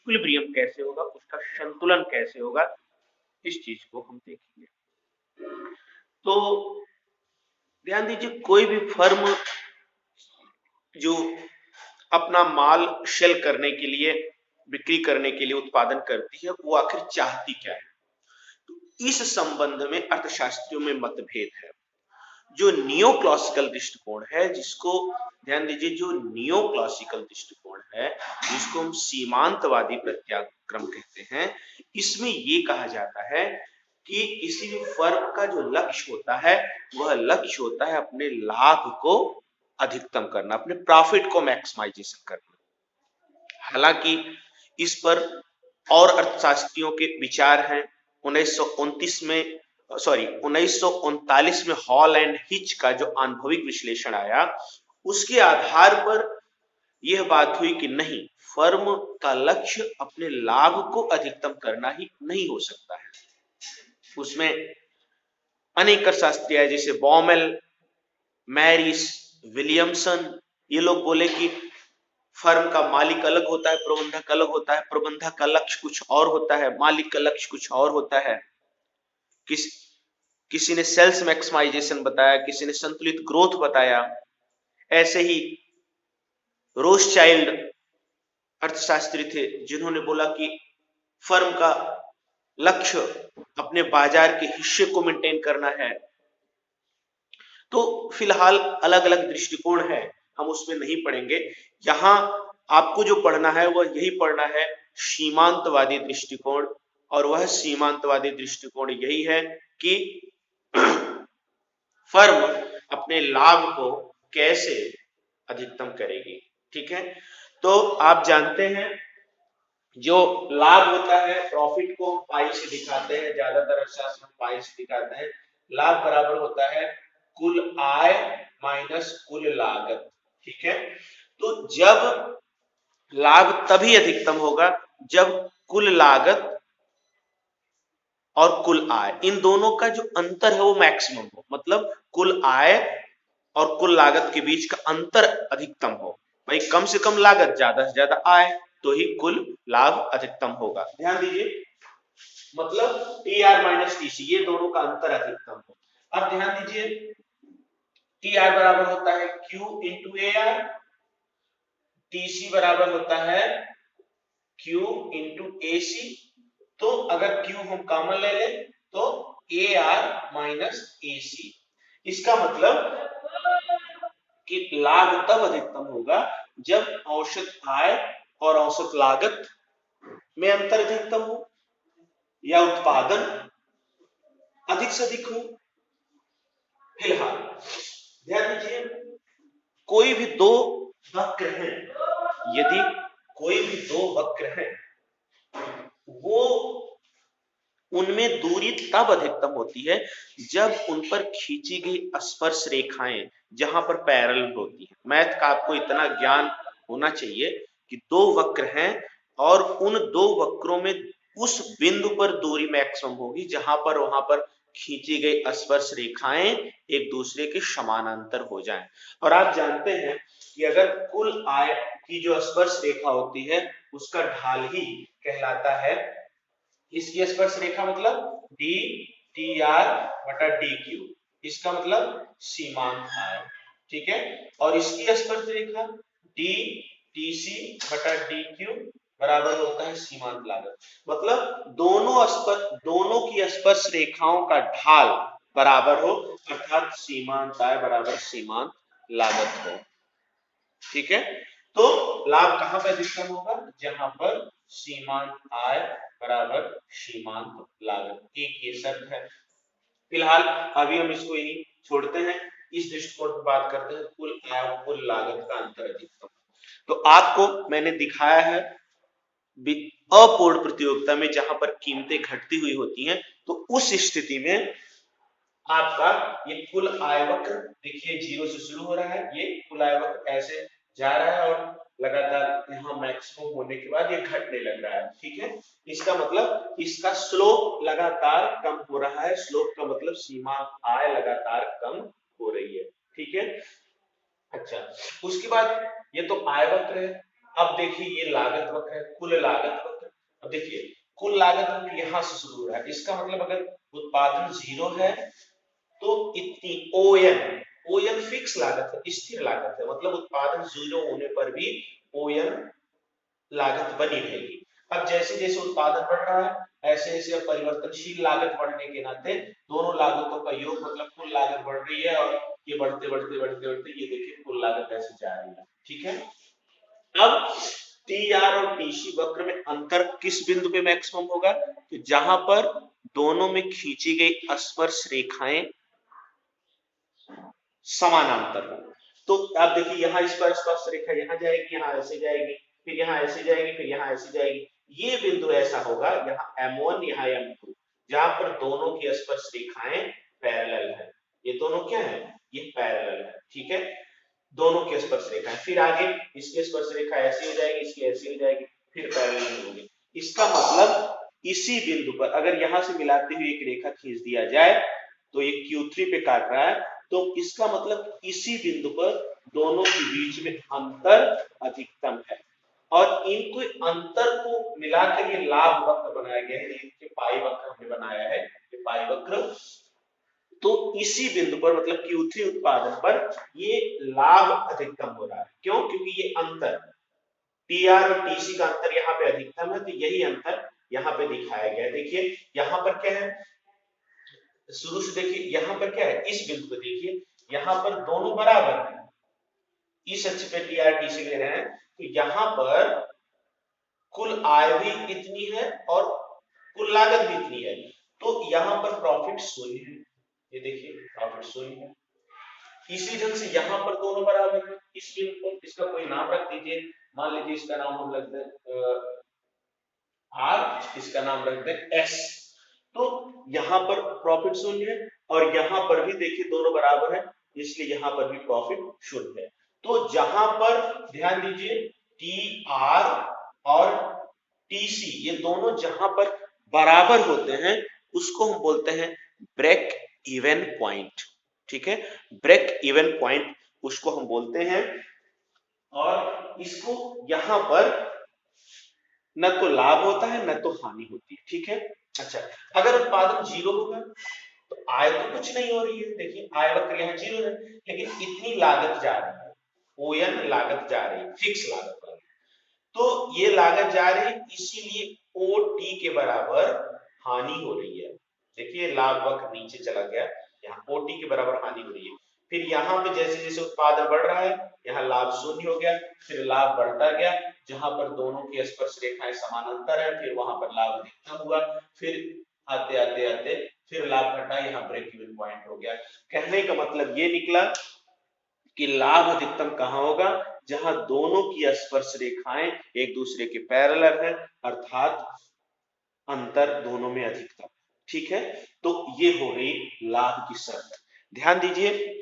Equilibrium कैसे होगा, उसका संतुलन कैसे होगा, इस चीज को हम देखेंगे। तो ध्यान दीजिए, कोई भी फर्म जो अपना माल सेल करने के लिए, बिक्री करने के लिए उत्पादन करती है, वो आखिर चाहती क्या है। तो इस संबंध में अर्थशास्त्रियों में मतभेद है। जो नियो क्लासिकल दृष्टिकोण है, जिसको ध्यान दीजिए, जो नियो क्लासिकल दृष्टिकोण है, जिसको हम सीमांतवादी प्रत्याक्रम कहते हैं, इसमें ये कहा जाता है कि किसी भी फर्म का जो लक्ष्य होता है, वह लक्ष्य होता है अपने लाभ को अधिकतम करना, अपने प्रॉफिट को मैक्सिमाइजेशन करना। हालांकि इस पर और अर्थशास्त्रियों के विचार हैं। 1939 में हॉल एंड हिच का जो आनुभविक विश्लेषण आया, उसके आधार पर यह बात हुई कि नहीं, फर्म का लक्ष्य अपने लाभ को अधिकतम करना ही नहीं हो सकता है। उसमें अनेक अर्थशास्त्री आए, जैसे बॉमेल, मैरिस, विलियमसन। ये लोग बोले कि फर्म का मालिक अलग होता है, प्रबंधक अलग होता है, प्रबंधक का लक्ष्य कुछ और होता है, मालिक का लक्ष्य कुछ और होता है। किसी ने सेल्स मैक्सिमाइजेशन बताया, किसी ने संतुलित ग्रोथ बताया। ऐसे ही रोथशाइल्ड अर्थशास्त्री थे, जिन्होंने बोला कि फर्म का लक्ष्य अपने बाजार के हिस्से को मेंटेन करना है। तो फिलहाल अलग अलग दृष्टिकोण है, हम उसमें नहीं पढ़ेंगे। यहां आपको जो पढ़ना है वह यही पढ़ना है, सीमांतवादी दृष्टिकोण। और वह सीमांतवादी दृष्टिकोण यही है कि फर्म अपने लाभ को कैसे अधिकतम करेगी। ठीक है, तो आप जानते हैं जो लाभ होता है, प्रॉफिट को हम पाई से दिखाते हैं, ज्यादातर अर्थशास्त्र में पाई से दिखाते हैं। लाभ बराबर होता है कुल आय माइनस कुल लागत। ठीक है, तो जब लाभ तभी अधिकतम होगा जब कुल लागत और कुल आय, इन दोनों का जो अंतर है वो मैक्सिमम हो। मतलब कुल आय और कुल लागत के बीच का अंतर अधिकतम हो। भाई कम से कम लागत, ज्यादा से ज्यादा आय, तो ही कुल लाभ अधिकतम होगा। ध्यान दीजिए, मतलब T R minus T C, ये दोनों का अंतर अधिकतम हो। अब ध्यान दीजिए, टी आर बराबर होता है Q into A R, T C बराबर होता है क्यू इंटू ए सी। तो अगर क्यू हम कॉमन ले लें तो ए आर माइनस ए सी। इसका मतलब कि लाभ तब अधिकतम होगा जब औसत आय और औसत लागत में अंतर अधिकतम हो, या उत्पादन अधिक से अधिक हो। फिलहाल ध्यान दीजिए, कोई भी दो वक्र हैं, यदि कोई भी दो वक्र हैं, वो उनमें दूरी तब अधिकतम होती है जब उन पर खींची गई स्पर्श रेखाएं जहां पर पैरेलल होती है। मैथ का आपको इतना ज्ञान होना चाहिए कि दो वक्र हैं और उन दो वक्रों में उस बिंदु पर दूरी मैक्सिमम होगी जहां पर वहां पर खींची गई स्पर्श रेखाएं एक दूसरे के समानांतर हो जाएं। और आप जानते हैं कि अगर कुल आय की जो स्पर्श रेखा होती है उसका ढाल ही कहलाता है, इसकी स्पर्श रेखा मतलब डी टी आर बटा डी क्यू, इसका मतलब सीमांत आय। ठीक है, और इसकी स्पर्श रेखा डी टी सी बटा डी क्यू बराबर होता है सीमांत लागत। मतलब दोनों की स्पर्श रेखाओं का ढाल बराबर हो, अर्थात सीमांत आय बराबर सीमांत लागत हो। ठीक है, तो लाभ कहां पर अधिकतम होगा, जहां पर सीमांत आय बराबर सीमांत लागत, एक ये शर्त है। फिलहाल अभी हम इसको यही छोड़ते हैं, इस दृष्टिकोण पर बात करते हैं कुल आय और कुल लागत का अंतर अधिकतम। तो आपको मैंने दिखाया है अपूर्ण प्रतियोगिता में जहां पर कीमतें घटती हुई होती हैं, तो उस स्थिति में आपका ये कुल आय वक्र देखिए जीरो से शुरू हो रहा है, ये कुल आय वक्र ऐसे जा रहा है और लगातार यहाँ मैक्सिमम होने के बाद ये घटने लग रहा है। ठीक है, इसका मतलब इसका स्लोप लगातार कम हो रहा है, स्लोप का मतलब सीमा आय लगातार कम हो रही है। ठीक है, अच्छा, उसके बाद ये तो आय वक्र है। अब देखिए ये लागत वक्र है, कुल लागत वक्र। अब देखिए कुल लागत यहां से शुरू हो रहा है, इसका मतलब अगर उत्पादन 0 है तो इतनी ओएन फिक्स लागत है, स्थिर लागत है, मतलब उत्पादन 0 होने पर भी ओएन लागत बनी रहेगी। अब जैसे जैसे उत्पादन बढ़ रहा है ऐसे ऐसे परिवर्तनशील लागत बढ़ने के नाते दोनों लागतों का योग मतलब कुल लागत बढ़ रही है और ये बढ़ते बढ़ते बढ़ते बढ़ते ये देखिए कुल लागत ऐसे जा रही है। ठीक है, अब टी आर और टीसी वक्र में अंतर किस बिंदु पे मैक्सिमम होगा, तो जहां पर दोनों में खींची गई स्पर्श रेखाएं समानांतर हो। तो आप देखिए यहाँ इस पर स्पर्श रेखा यहाँ जाएगी, यहाँ ऐसे जाएगी, फिर यहाँ ऐसे जाएगी, फिर यहाँ ऐसे जाएगी, ये बिंदु ऐसा होगा यहाँ M1 यहाँ M2 जहां पर दोनों की स्पर्श रेखाएं पैरेलल है। ये दोनों क्या है, ये पैरेलल है। ठीक है, दोनों की स्पर्श रेखाएं, फिर आगे इसकी स्पर्श रेखा ऐसी हो जाएगी, इसकी ऐसी हो जाएगी, फिर पैरेलल होगी। इसका मतलब इसी बिंदु पर अगर यहां से मिलाते हुए एक रेखा खींच दिया जाए तो ये Q3 पे काट रहा है, तो इसका मतलब इसी बिंदु पर दोनों के बीच में अंतर अधिकतम है और इनको अंतर को मिलाकर ये लाभ वक्र बनाया गया है, ये पाई वक्र हमने बनाया है, ये पाई वक्र। तो इसी बिंदु पर मतलब Q3 उत्पादन पर ये लाभ अधिकतम हो रहा है। क्यों, क्योंकि ये अंतर टीआर और टीसी का अंतर यहाँ पे अधिकतम है, तो यही अंतर यहाँ पे दिखाया गया है। देखिए यहाँ पर क्या है, शुरू से देखिए यहाँ पर क्या है, इस बिंदु पे देखिए यहाँ पर दोनों बराबर हैं, इस अक्ष पे टीआर टीसी ले रहे हैं, तो यहाँ पर कुल आय भी इतनी है और कुल लागत भी इतनी है, तो यहाँ पर प्रॉफिट शून्य है। ये देखिए प्रॉफिट शून्य है। इसी ढंग से यहाँ पर दोनों बराबर है, इस बिंदु पर इसका कोई नाम रख दीजिए, मान लीजिए इसका नाम हम रख दें आर, इसका नाम रख दें एस। तो यहाँ पर प्रॉफिट शून्य है और यहाँ पर भी देखिए दोनों बराबर है, इसलिए यहाँ पर भी प्रॉफिट शून्य है। तो जहां पर ध्यान दीजिए टी आर और टी सी ये दोनों जहां पर बराबर होते हैं उसको हम बोलते हैं ब्रेक इवन पॉइंट। ठीक है, ब्रेक इवन पॉइंट उसको हम बोलते हैं और इसको यहां पर न तो लाभ होता है न तो हानि होती है। ठीक है, अच्छा अगर उत्पादन 0 होगा तो आय तो कुछ नहीं हो रही है, देखिए आय वक्र यहाँ 0 है, लेकिन इतनी लागत जा रही है, ओएन लागत जा रही है, फिक्स लागत वाली, तो ये लागत जा रही है, इसीलिए ओ टी के बराबर हानि हो रही है। देखिए लाभ वक्र नीचे चला गया, यहाँ ओ टी के बराबर हानि हो रही है। फिर यहाँ पे जैसे जैसे उत्पादन बढ़ रहा है यहाँ लाभ शून्य हो गया, फिर लाभ बढ़ता गया, जहां पर दोनों की स्पर्श रेखाएं समानांतर है फिर वहां पर लाभ अधिकतम हुआ, फिर आते आते आते फिर लाभ घटा, यहाँ ब्रेक इवन पॉइंट हो गया। कहने का मतलब ये निकला कि लाभ अधिकतम कहां होगा, जहां दोनों की स्पर्श रेखाएं एक दूसरे के पैरेलल है, अर्थात अंतर दोनों में अधिकतम। ठीक है, तो ये हो गई लाभ की शर्त। ध्यान दीजिए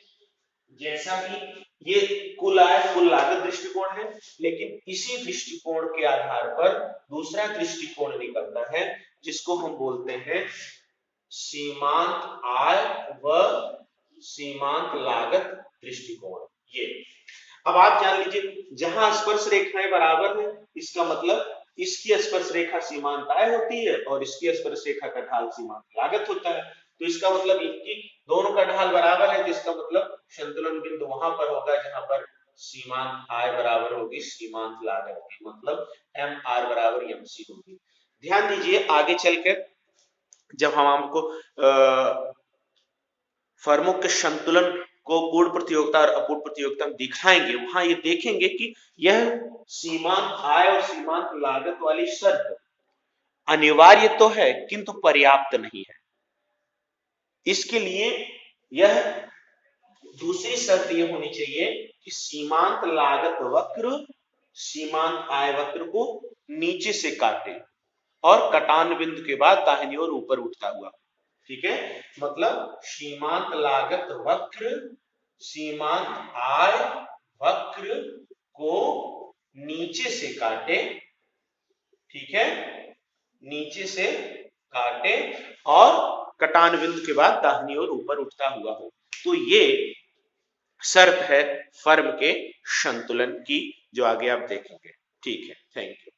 जैसा कि ये कुल आय कुल लागत दृष्टिकोण है, लेकिन इसी दृष्टिकोण के आधार पर दूसरा दृष्टिकोण निकलता है जिसको हम बोलते हैं सीमांत आय व सीमांत लागत दृष्टिकोण। ये अब आप जान लीजिए जहां स्पर्श रेखाएं बराबर है इसका मतलब इसकी स्पर्श रेखा सीमांत आय होती है और इसकी स्पर्श रेखा का ढाल सीमांत लागत होता है, तो इसका मतलब इनकी दोनों का ढाल बराबर है, तो इसका मतलब संतुलन बिंदु वहां पर होगा जहां पर सीमांत आय बराबर होगी सीमांत लागत की, मतलब एम आर बराबर एम सी होगी। ध्यान दीजिए आगे चलकर जब हम हमको फर्मों के संतुलन को पूर्ण प्रतियोगिता और अपूर्ण प्रतियोगिता में दिखाएंगे, वहां ये देखेंगे कि यह सीमांत आय और सीमांत लागत वाली शर्त अनिवार्य तो है किंतु पर्याप्त नहीं है। इसके लिए यह दूसरी शर्त यह होनी चाहिए कि सीमांत लागत वक्र सीमांत आय वक्र को नीचे से काटे और कटान बिंदु के बाद दाहिनी ओर ऊपर उठता हुआ। ठीक है, मतलब सीमांत लागत वक्र सीमांत आय वक्र को नीचे से काटे, ठीक है, नीचे से काटे और कटान बिंदु के बाद दाहिनी ओर ऊपर उठता हुआ हो, तो ये शर्त है फर्म के संतुलन की जो आगे आप देखेंगे। ठीक है, थैंक यू।